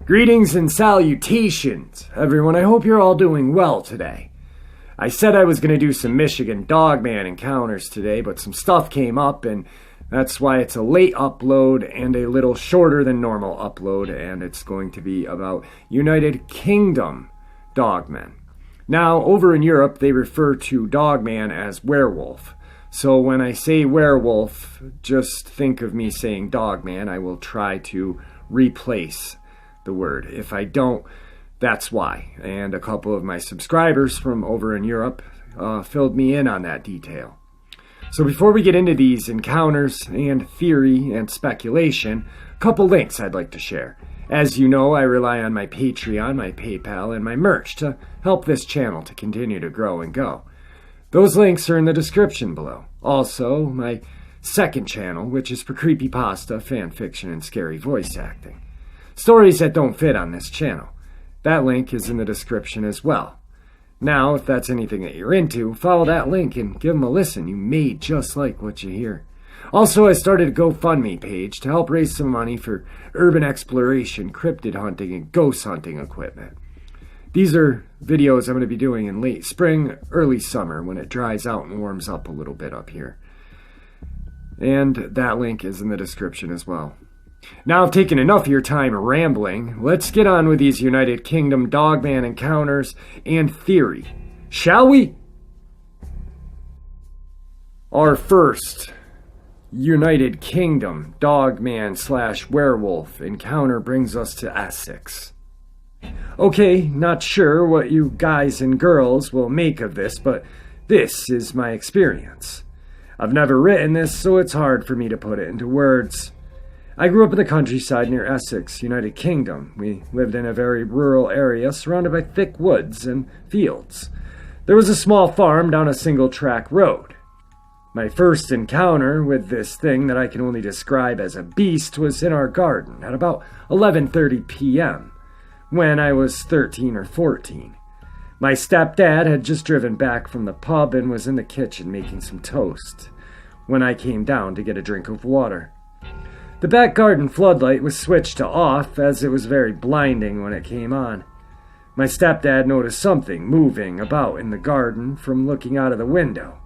Greetings and salutations, everyone. I hope you're all doing well today. I said I was going to do some Michigan Dogman encounters today, but some stuff came up, and that's why it's a late upload and a little shorter than normal upload, and it's going to be about United Kingdom Dogmen. Now, over in Europe, they refer to Dogman as Werewolf. So when I say Werewolf, just think of me saying Dogman. I will try to replace the word. If I don't, that's why. And a couple of my subscribers from over in Europe filled me in on that detail. So before we get into these encounters and theory and speculation, a couple links I'd like to share. As you know, I rely on my Patreon, my PayPal, and my merch to help this channel to continue to grow and go. Those links are in the description below. Also, my second channel, which is for creepypasta, fanfiction, and scary voice acting. Stories that don't fit on this channel. That link is in the description as well. Now, if that's anything that you're into, follow that link and give them a listen. You may just like what you hear. Also, I started a GoFundMe page to help raise some money for urban exploration, cryptid hunting, and ghost hunting equipment. These are videos I'm going to be doing in late spring, early summer, when it dries out and warms up a little bit up here. And that link is in the description as well. Now I've taken enough of your time rambling. Let's get on with these United Kingdom Dogman encounters and theory. Shall we? Our first United Kingdom Dogman / werewolf encounter brings us to Essex. Okay, not sure what you guys and girls will make of this, but this is my experience. I've never written this, so it's hard for me to put it into words. I grew up in the countryside near Essex, United Kingdom. We lived in a very rural area surrounded by thick woods and fields. There was a small farm down a single-track road. My first encounter with this thing that I can only describe as a beast was in our garden at about 11:30 p.m. when I was 13 or 14. My stepdad had just driven back from the pub and was in the kitchen making some toast when I came down to get a drink of water. The back garden floodlight was switched to off as it was very blinding when it came on. My stepdad noticed something moving about in the garden from looking out of the window.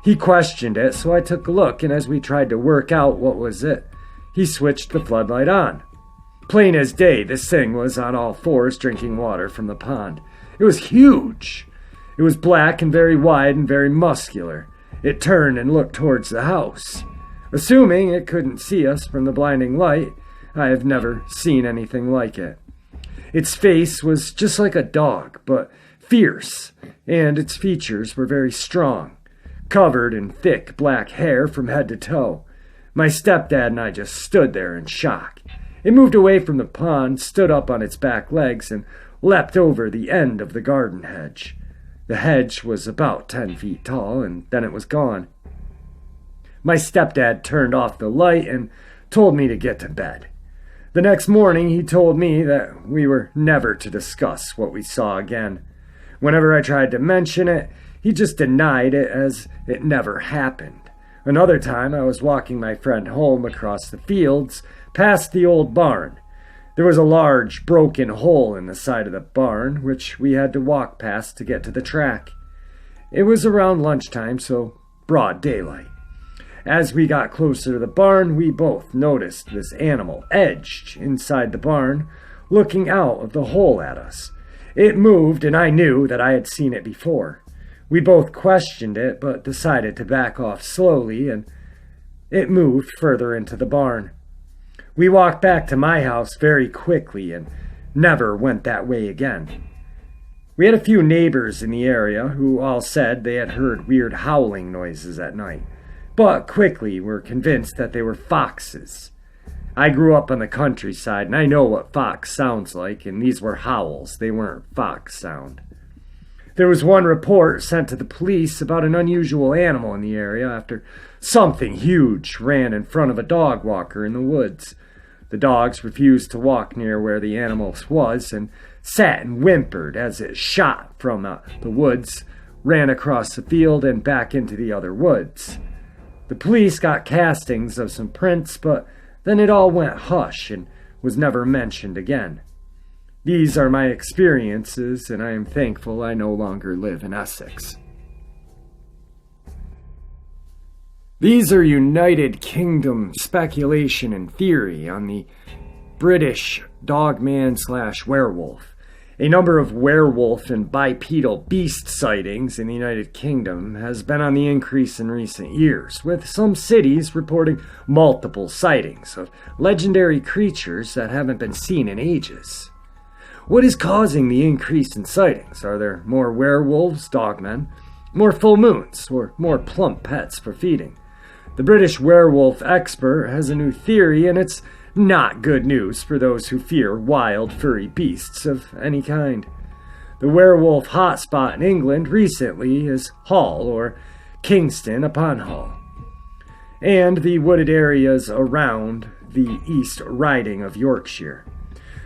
He questioned it, so I took a look, and as we tried to work out what was it, he switched the floodlight on. Plain as day, this thing was on all fours drinking water from the pond. It was huge. It was black and very wide and very muscular. It turned and looked towards the house. Assuming it couldn't see us from the blinding light, I have never seen anything like it. Its face was just like a dog, but fierce, and its features were very strong, covered in thick black hair from head to toe. My stepdad and I just stood there in shock. It moved away from the pond, stood up on its back legs, and leapt over the end of the garden hedge. The hedge was about 10 feet tall, and then it was gone. My stepdad turned off the light and told me to get to bed. The next morning, he told me that we were never to discuss what we saw again. Whenever I tried to mention it, he just denied it as it never happened. Another time, I was walking my friend home across the fields, past the old barn. There was a large, broken hole in the side of the barn, which we had to walk past to get to the track. It was around lunchtime, so broad daylight. As we got closer to the barn, we both noticed this animal edged inside the barn, looking out of the hole at us. It moved, and I knew that I had seen it before. We both questioned it, but decided to back off slowly, and it moved further into the barn. We walked back to my house very quickly and never went that way again. We had a few neighbors in the area who all said they had heard weird howling noises at night, but quickly were convinced that they were foxes. I grew up on the countryside, and I know what fox sounds like, and these were howls. They weren't fox sound. There was one report sent to the police about an unusual animal in the area after something huge ran in front of a dog walker in the woods. The dogs refused to walk near where the animal was and sat and whimpered as it shot from the woods ran across the field and back into the other woods. The police got castings of some prints, but then it all went hush and was never mentioned again. These are my experiences, and I am thankful I no longer live in Essex. These are United Kingdom speculation and theory on the British Dogman/Werewolf. A number of werewolf and bipedal beast sightings in the United Kingdom has been on the increase in recent years, with some cities reporting multiple sightings of legendary creatures that haven't been seen in ages. What is causing the increase in sightings? Are there more werewolves, dogmen, more full moons, or more plump pets for feeding? The British werewolf expert has a new theory, and it's not good news for those who fear wild, furry beasts of any kind. The werewolf hotspot in England recently is Hull, or Kingston upon Hull, and the wooded areas around the East Riding of Yorkshire.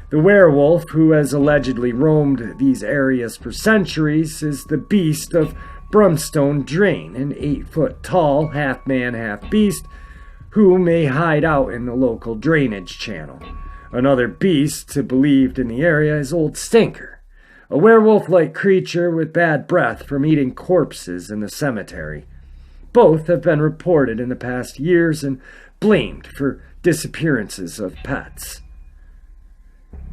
The werewolf, who has allegedly roamed these areas for centuries, is the beast of Brumstone Drain, an 8-foot-tall, half-man, half-beast, who may hide out in the local drainage channel. Another beast believed in the area is Old Stinker, a werewolf-like creature with bad breath from eating corpses in the cemetery. Both have been reported in the past years and blamed for disappearances of pets.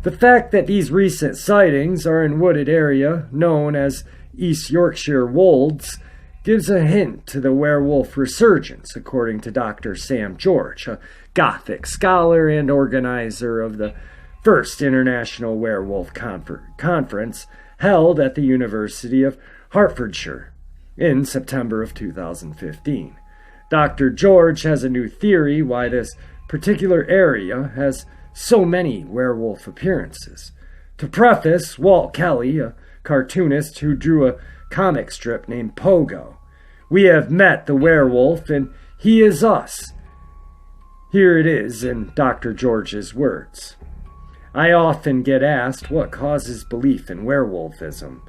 The fact that these recent sightings are in wooded area known as East Yorkshire Wolds gives a hint to the werewolf resurgence, according to Dr. Sam George, a Gothic scholar and organizer of the first International Werewolf Conference held at the University of Hertfordshire in September of 2015. Dr. George has a new theory why this particular area has so many werewolf appearances. To preface, Walt Kelly, a cartoonist who drew a comic strip named Pogo. We have met the werewolf, and he is us. Here it is in Dr. George's words. I often get asked what causes belief in werewolfism,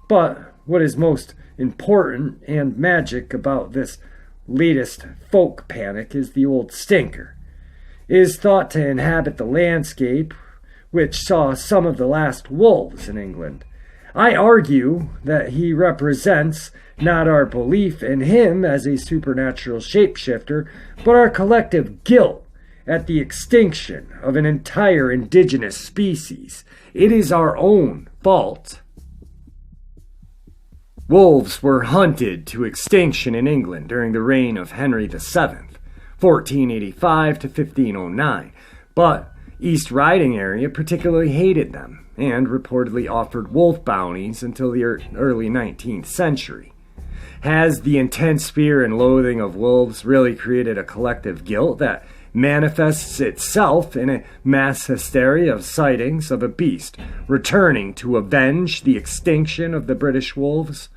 but what is most important and magic about this latest folk panic is the Old Stinker. It is thought to inhabit the landscape which saw some of the last wolves in England. I argue that he represents not our belief in him as a supernatural shapeshifter, but our collective guilt at the extinction of an entire indigenous species. It is our own fault. Wolves were hunted to extinction in England during the reign of Henry VII, 1485 to 1509, but East Riding area particularly hated them and reportedly offered wolf bounties until the early 19th century. Has the intense fear and loathing of wolves really created a collective guilt that manifests itself in a mass hysteria of sightings of a beast returning to avenge the extinction of the British wolves?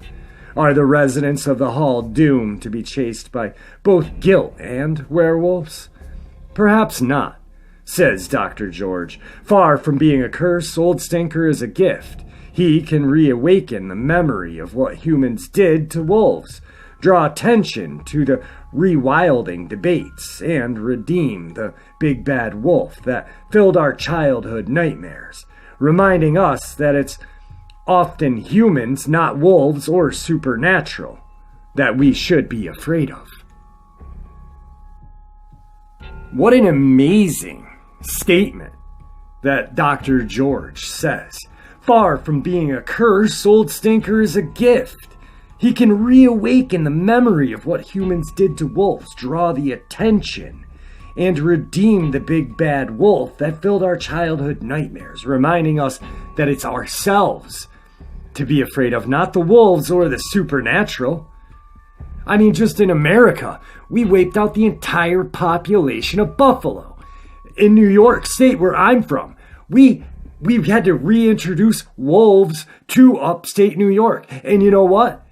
Are the residents of the Hall doomed to be chased by both guilt and werewolves? Perhaps not, says Dr. George. Far from being a curse, Old Stinker is a gift. He can reawaken the memory of what humans did to wolves, draw attention to the rewilding debates, and redeem the big bad wolf that filled our childhood nightmares, reminding us that it's often humans, not wolves or supernatural, that we should be afraid of. What an amazing statement that Dr. George says. Far from being a curse, Old Stinker is a gift. He can reawaken the memory of what humans did to wolves, draw the attention, and redeem the big bad wolf that filled our childhood nightmares, reminding us that it's ourselves to be afraid of, not the wolves or the supernatural. I mean, just in America, we wiped out the entire population of buffalo. In New York State, where I'm from, we had to reintroduce wolves to upstate New York. And you know what?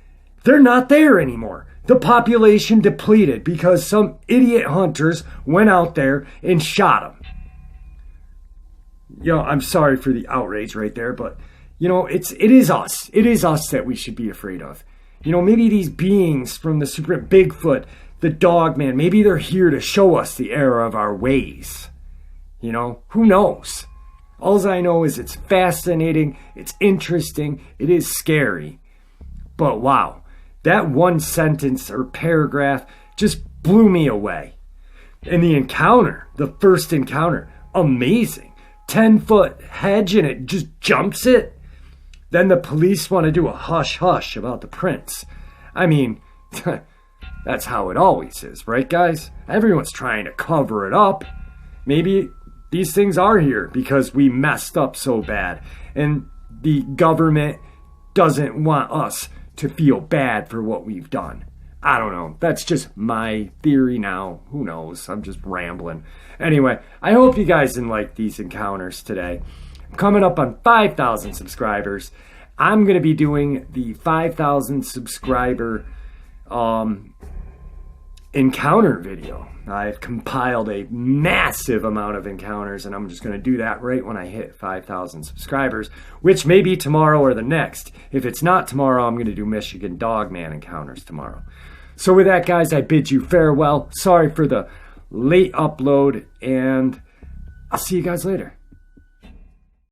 They're not there anymore. The population depleted because some idiot hunters went out there and shot them. You know, I'm sorry for the outrage right there, but, you know, it is us. It is us that we should be afraid of. You know, maybe these beings from the Super Bigfoot, the Dogman, maybe they're here to show us the error of our ways. You know, who knows? All I know is it's fascinating, it's interesting, it is scary. But wow, that one sentence or paragraph just blew me away. And the encounter, the first encounter, amazing. 10-foot hedge and it just jumps it. Then the police want to do a hush-hush about the prints. I mean, that's how it always is, right, guys? Everyone's trying to cover it up. Maybe these things are here because we messed up so bad. And the government doesn't want us to feel bad for what we've done. I don't know. That's just my theory now. Who knows? I'm just rambling. Anyway, I hope you guys like these encounters today. I'm coming up on 5,000 subscribers. I'm going to be doing the 5,000 subscriber encounter video. I've compiled a massive amount of encounters, and I'm just going to do that right when I hit 5,000 subscribers, which may be tomorrow or the next. If it's not tomorrow, I'm going to do Michigan Dogman encounters tomorrow. So with that, guys, I bid you farewell. Sorry for the late upload, and I'll see you guys later.